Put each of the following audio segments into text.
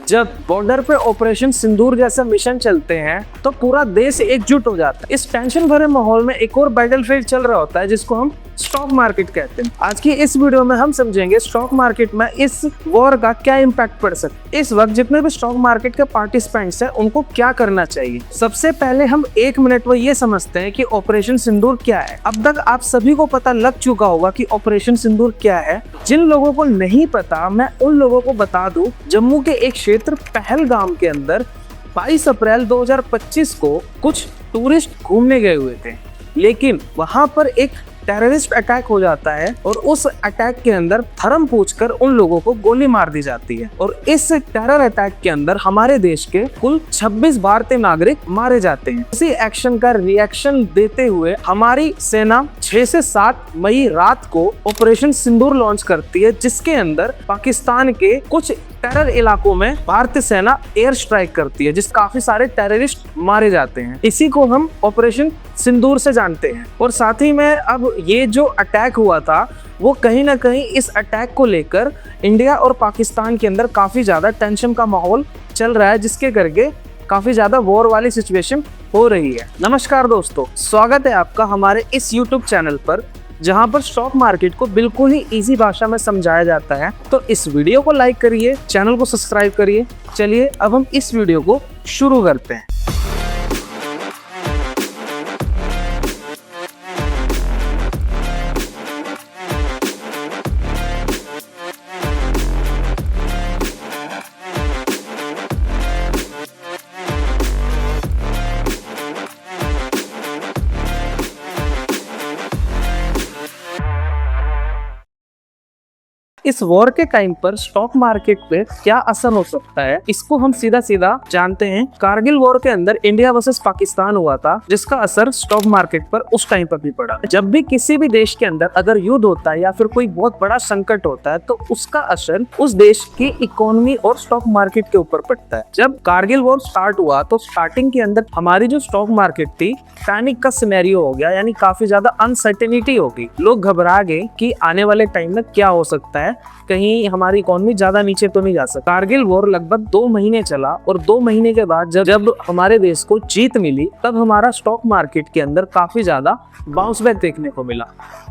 जब बॉर्डर पे ऑपरेशन सिंदूर जैसा मिशन चलते हैं तो पूरा देश एकजुट हो जाता है। इस टेंशन भरे माहौल में एक और बैटलफील्ड चल रहा होता है जिसको हम स्टॉक मार्केट कहते हैं। आज की इस वीडियो में हम समझेंगे स्टॉक मार्केट में इस वॉर का क्या इम्पैक्ट पड़ सकता है। इस वक्त जितने भी स्टॉक मार्केट के पार्टिसिपेंट्स हैं उनको क्या करना चाहिए। सबसे पहले हम 1 मिनट में ये समझते हैं कि ऑपरेशन सिंदूर क्या है। अब तक आप सभी को पता लग चुका होगा कि ऑपरेशन सिंदूर क्या है। जिन लोगों को नहीं पता मैं उन लोगों को बता दूं, जम्मू के एक क्षेत्र पहलगाम के अंदर 22 अप्रैल 2025 को कुछ टूरिस्ट घूमने गए हुए थे, लेकिन वहां पर एक टेररिस्ट अटैक हो जाता है और उस अटैक के अंदर धर्म पूछकर उन लोगों को गोली मार दी जाती है। और इस टेरर अटैक के अंदर हमारे देश के कुल 26 भारतीय नागरिक मारे जाते हैं। इसी एक्शन का रिएक्शन देते हुए हमारी सेना 6 से 7 मई रात को ऑपरेशन सिंदूर लॉन्च करती है, जिसके अंदर पाकिस्तान के कुछ टेरर इलाकों में भारतीय सेना एयर स्ट्राइक करती है, जिस काफी सारे टेररिस्ट मारे जाते हैं। इसी को हम ऑपरेशन सिंदूर से जानते हैं। और साथ ही में अब ये जो अटैक हुआ था वो कहीं ना कहीं इस अटैक को लेकर इंडिया और पाकिस्तान के अंदर काफी ज्यादा टेंशन का माहौल चल रहा है, जिसके करके काफी ज्यादा वॉर वाली सिचुएशन हो रही है। नमस्कार दोस्तों, स्वागत है आपका हमारे इस यूट्यूब चैनल पर, जहां पर स्टॉक मार्केट को बिल्कुल ही इजी भाषा में समझाया जाता है। तो इस वीडियो को लाइक करिए, चैनल को सब्सक्राइब करिए। चलिए अब हम इस वीडियो को शुरू करते हैं। इस वॉर के टाइम पर स्टॉक मार्केट पे क्या असर हो सकता है, इसको हम सीधा सीधा जानते हैं। कारगिल वॉर के अंदर इंडिया वर्सेस पाकिस्तान हुआ था, जिसका असर स्टॉक मार्केट पर उस टाइम पर भी पड़ा। जब भी किसी भी देश के अंदर अगर युद्ध होता है या फिर कोई बहुत बड़ा संकट होता है तो उसका असर उस देश की इकोनॉमी और स्टॉक मार्केट के ऊपर पड़ता है। जब कारगिल वॉर स्टार्ट हुआ तो स्टार्टिंग के अंदर हमारी जो स्टॉक मार्केट थी, पैनिक का सिनेरियो हो गया, यानी काफी ज्यादा अनसर्टेनिटी हो गई। लोग घबरा गए कि आने वाले टाइम में क्या हो सकता है, कहीं हमारी इकोनॉमी ज्यादा नीचे तो नहीं जा सकती। कारगिल वॉर लगभग 2 महीने चला और 2 महीने के बाद जब हमारे देश को जीत मिली तब हमारा स्टॉक मार्केट के अंदर काफी ज्यादा बाउंस बैक देखने को मिला।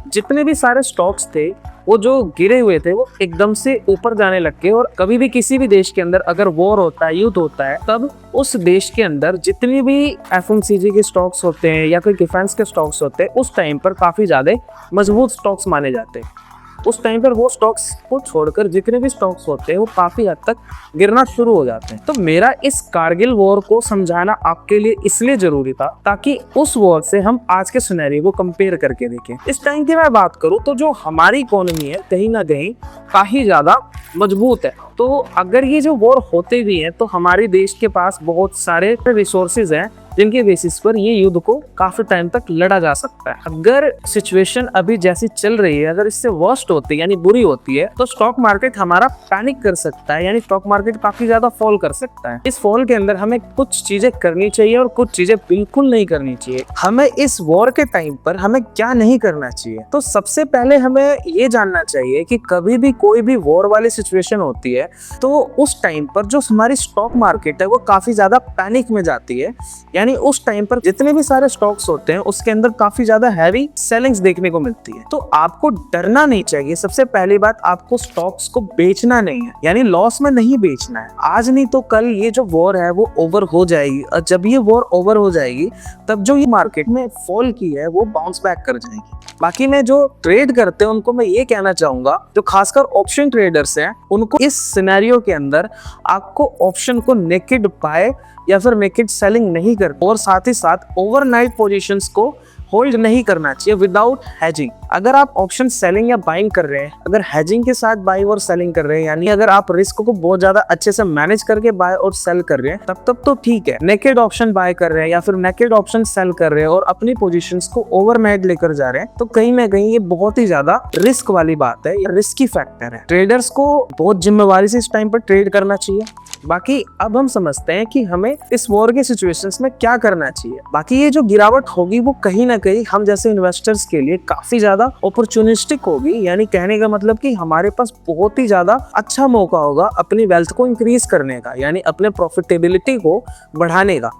जितने भी सारे स्टॉक्स थे वो जो गिरे हुए थे वो एकदम से ऊपर जाने लग गए। और कभी भी किसी भी देश के अंदर अगर वॉर होता है, युद्ध होता है, तब उस देश के अंदर जितनी भी एफएमसीजी के स्टॉक्स होते हैं या फिर डिफेंस के स्टॉक्स होते हैं, उस टाइम पर काफी ज्यादा मजबूत स्टॉक्स माने जाते हैं। उस टाइम पर वो स्टॉक्स को छोड़कर जितने भी स्टॉक्स होते हैं वो काफी हद तक गिरना शुरू हो जाते हैं। तो मेरा इस कारगिल वॉर को समझाना आपके लिए इसलिए जरूरी था ताकि उस वॉर से हम आज के सिनेरियो को कंपेयर करके देखें। इस टाइम की मैं बात करूं तो जो हमारी इकोनॉमी है कहीं ना कहीं काफी ज्यादा मजबूत है। तो अगर ये जो वॉर होते भी हैं तो हमारे देश के पास बहुत सारे रिसोर्सेज हैं जिनके बेसिस पर ये युद्ध को काफी टाइम तक लड़ा जा सकता है। अगर सिचुएशन अभी जैसी चल रही है, अगर इससे वर्स्ट होती है यानी बुरी होती है, तो स्टॉक मार्केट हमारा पैनिक कर सकता है, यानी स्टॉक मार्केट काफी ज्यादा फॉल कर सकता है। इस फॉल के अंदर हमें कुछ चीजें करनी चाहिए और कुछ चीजें बिल्कुल नहीं करनी चाहिए। हमें इस वॉर के टाइम पर हमें क्या नहीं करना चाहिए, तो सबसे पहले हमें ये जानना चाहिए कि कभी भी कोई भी वॉर वाली सिचुएशन होती है तो उस टाइम पर जो हमारी स्टॉक मार्केट है वो काफी ज्यादा पैनिक में जाती है। यानी उस टाइम पर जितने भी सारे स्टॉक्स होते हैं उसके अंदर काफी ज्यादा हैवी सेलिंग्स देखने को मिलती है। तो आपको डरना नहीं चाहिए। सबसे पहली बात, आपको स्टॉक्स को बेचना नहीं है, यानी लॉस में नहीं बेचना है। आज नहीं तो कल ये जो वॉर है वो ओवर हो जाएगी और जब ये वॉर ओवर हो जाएगी तब जो ये मार्केट में फॉल की है वो बाउंस बैक कर जाएगी। बाकी मैं जो ट्रेड करते हैं उनको मैं ये कहना चाहूंगा, जो खासकर ऑप्शन ट्रेडर्स हैं, उनको इस सिनेरियो के अंदर आपको ऑप्शन को नेकेड बाय या फिर नेकेड सेलिंग नहीं कर और साथ ही साथ ओवरनाइट पोजीशंस को होल्ड नहीं करना चाहिए विदाउट हैजिंग। अगर आप ऑप्शन सेलिंग या बाइंग कर रहे हैं, अगर हैजिंग के साथ बाइंग और सेलिंग कर रहे हैं, यानी अगर आप रिस्क को बहुत ज्यादा अच्छे से मैनेज करके बाय और सेल कर रहे हैं, तब तो ठीक है। नेकेड ऑप्शन बाय कर रहे हैं या फिर नेकेड ऑप्शन सेल कर रहे हैं और अपनी पोजीशंस को ओवरनाइट लेकर जा रहे हैं, तो कहीं ना कहीं ये बहुत ही ज्यादा रिस्क वाली बात है, ये रिस्की फैक्टर है। ट्रेडर्स को बहुत जिम्मेवारी से इस टाइम पर ट्रेड करना चाहिए। बाकी अब हम समझते हैं कि हमें इस वॉर के सिचुएशंस में क्या करना चाहिए। बाकी ये जो गिरावट होगी वो कहीं ना कहीं हम जैसे इन्वेस्टर्स के लिए काफी ज्यादा अपॉर्चुनिस्टिक होगी, यानी कहने का मतलब कि हमारे पास बहुत ही ज्यादा अच्छा मौका होगा अपनी वेल्थ को इंक्रीज करने का, यानी अपने प्रॉफिटेबिलिटी को बढ़ाने का।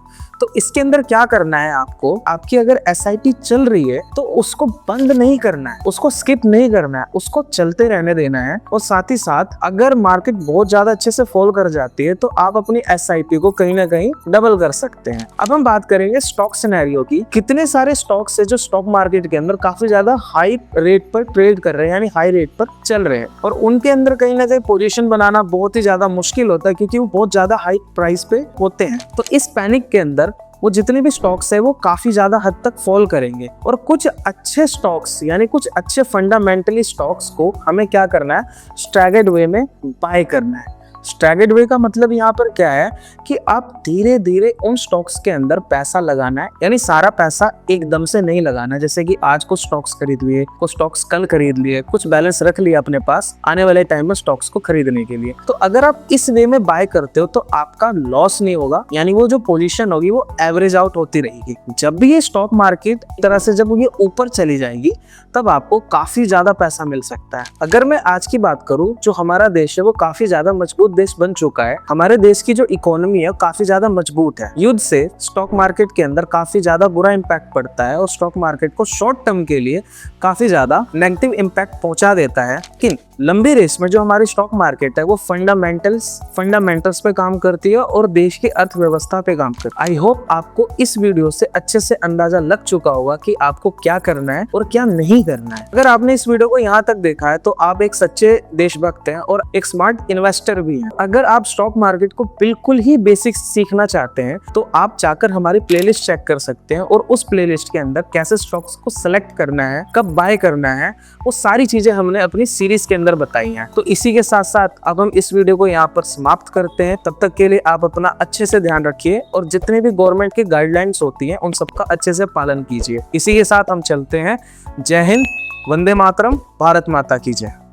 तो इसके अंदर क्या करना है आपको, आपकी अगर एसआईपी चल रही है तो उसको बंद नहीं करना है, उसको स्किप नहीं करना है, उसको चलते रहने देना है। और साथ ही साथ अगर मार्केट बहुत ज्यादा अच्छे से फॉल कर जाती है तो आप अपनी एसआईपी को कहीं ना कहीं डबल कर सकते हैं। अब हम बात करेंगे स्टॉक सिनेरियो की। कितने सारे स्टॉक्स है जो स्टॉक मार्केट के अंदर काफी ज्यादा हाई रेट पर ट्रेड कर रहे हैं, यानी हाई रेट पर चल रहे हैं, और उनके अंदर कहीं ना कहीं पोजीशन बनाना बहुत ही ज्यादा मुश्किल होता है क्योंकि वो बहुत ज्यादा हाई प्राइस पे होते हैं। तो इस पैनिक के अंदर वो जितने भी स्टॉक्स है वो काफी ज्यादा हद तक फॉल करेंगे, और कुछ अच्छे स्टॉक्स यानी कुछ अच्छे फंडामेंटली स्टॉक्स को हमें क्या करना है, स्टैगर्ड वे में बाय करना है। स्टैगर्ड वे का मतलब यहाँ पर क्या है कि आप धीरे धीरे उन स्टॉक्स के अंदर पैसा लगाना है, यानी सारा पैसा एकदम से नहीं लगाना। जैसे कि आज कुछ स्टॉक्स खरीद लिए, कुछ स्टॉक्स कल खरीद लिए, कुछ बैलेंस रख लिया अपने पास आने वाले टाइम में स्टॉक्स को खरीदने के लिए। तो अगर आप इस वे में बाय करते हो तो आपका लॉस नहीं होगा, यानी वो जो पोजीशन होगी वो एवरेज आउट होती रहेगी। जब भी ये स्टॉक मार्केट तरह से जब ये ऊपर चली जाएगी तब आपको काफी ज्यादा पैसा मिल सकता है। अगर मैं आज की बात करूं, जो हमारा देश है वो काफी ज्यादा मजबूत देश बन चुका है। हमारे देश की जो इकोनॉमी है काफी ज्यादा मजबूत है। युद्ध से स्टॉक मार्केट के अंदर काफी ज्यादा बुरा इंपैक्ट पड़ता है और स्टॉक मार्केट को शॉर्ट टर्म के लिए काफी ज्यादा नेगेटिव इंपैक्ट पहुंचा देता है। लेकिन लंबी रेस में जो हमारी स्टॉक मार्केट है वो फंडामेंटल्स पे काम करती है और देश की अर्थव्यवस्था पे काम करती है। आई होप आपको इस वीडियो से अच्छे से अंदाजा लग चुका होगा कि आपको क्या करना है और क्या नहीं करना है। अगर आपने इस वीडियो को यहाँ तक देखा है तो आप एक सच्चे देशभक्त हैं और एक स्मार्ट इन्वेस्टर भी हैं। अगर आप स्टॉक मार्केट को बिल्कुल ही बेसिक सीखना चाहते हैं तो आप जाकर हमारी प्लेलिस्ट चेक कर सकते हैं, और उस प्लेलिस्ट के अंदर कैसे स्टॉक्स को सिलेक्ट करना है, कब बाय करना है, वो सारी चीजें हमने अपनी सीरीज के अंदर बताई हैं। तो इसी के साथ साथ अब हम इस वीडियो को यहाँ पर समाप्त करते हैं। तब तक के लिए आप अपना अच्छे से ध्यान रखिए और जितने भी गवर्नमेंट की गाइडलाइंस होती हैं उन सबका अच्छे से पालन कीजिए। इसी के साथ हम चलते हैं। जय हिंद, वंदे मातरम, भारत माता की जय।